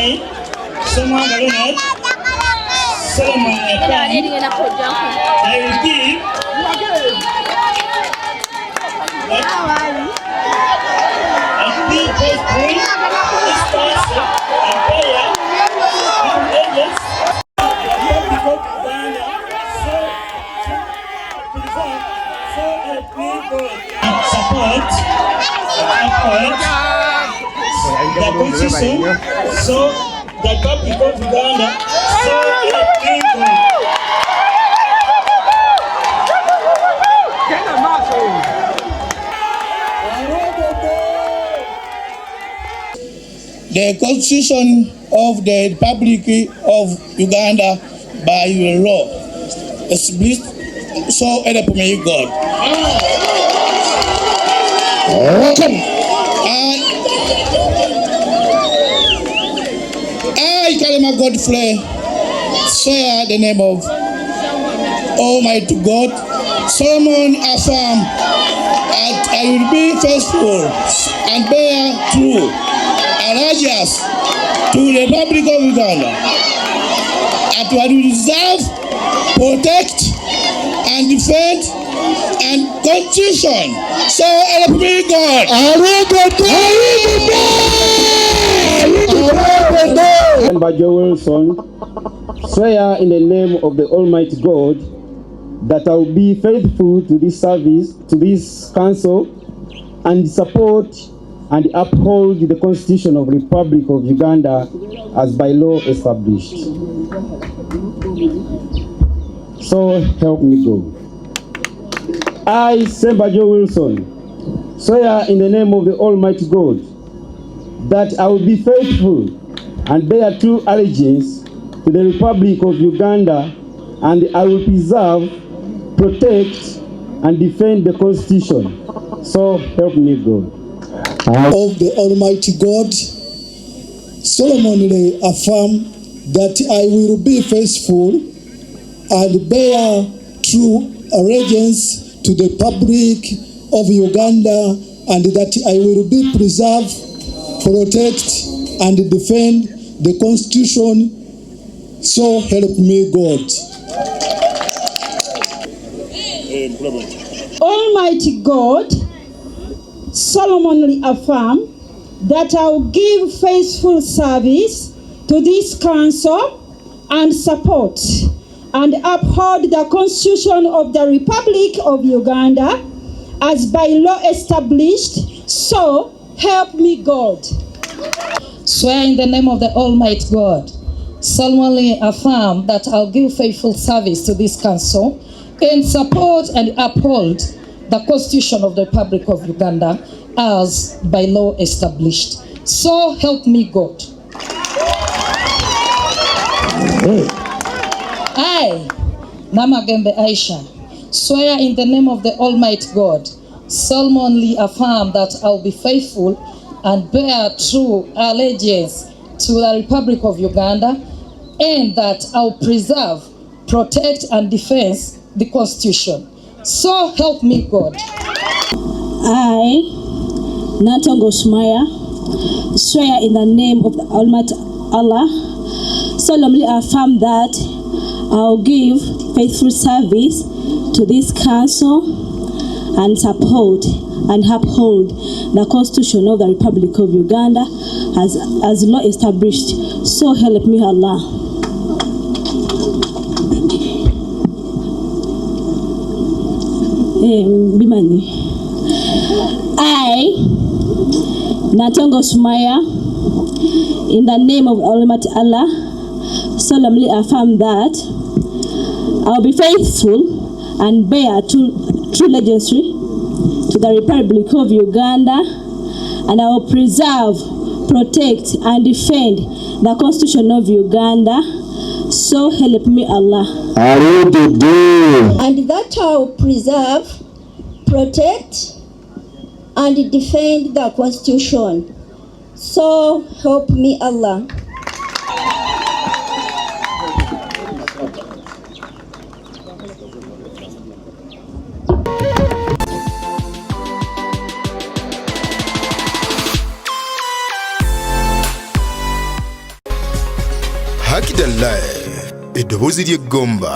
I, someone Leonard, Solomon Epan, I will give a big tree, instance, and prayer, and angels, support the constitution, so the Republic of Uganda, so help me God. The Constitution of the Republic of Uganda by law established, so help me God. I, Kalema Godfrey, swear the name of Almighty God, Solomon affirm that I will be faithful and bear true allegiance to the Republic of Uganda, and to preserve, protect, and defend and Constitution. So help me God. Bajo Wilson, swear in the name of the Almighty God that I will be faithful to this service, to this council, and support and uphold the Constitution of the Republic of Uganda as by law established. So help me God. I, Bajo Wilson, swear in the name of the Almighty God that I will be faithful and bear true allegiance to the Republic of Uganda, and I will preserve, protect, and defend the Constitution. So help me God. Of the Almighty God, solemnly affirm that I will be faithful and bear true allegiance to the Republic of Uganda, and that I will be preserve, protect, and defend the Constitution. So help me God. Almighty God, solemnly affirm that I will give faithful service to this council and support and uphold the Constitution of the Republic of Uganda as by law established. So help me God. Swear in the name of the Almighty God, solemnly affirm that I'll give faithful service to this council and support and uphold the Constitution of the Republic of Uganda as by law established. So help me God. I, Namagembe Aisha, swear in the name of the Almighty God, solemnly affirm that I'll be faithful and bear true allegiance to the Republic of Uganda, and that I'll preserve, protect, and defend the Constitution. So help me God. I, Natongo Shmaya, swear in the name of the Almighty Allah, solemnly affirm that I'll give faithful service to this council and support and uphold the Constitution of the Republic of Uganda as law established. So help me Allah. Bimani. I, Natongo Sumaya, in the name of Almighty Allah, solemnly affirm that I'll be faithful and bear true allegiance to the Republic of Uganda, and I will preserve, protect, and defend the Constitution of Uganda. So help me Allah. And that I will preserve, protect, and defend the Constitution. So help me Allah. Hakida Live, eddoboozi ly'eggomba.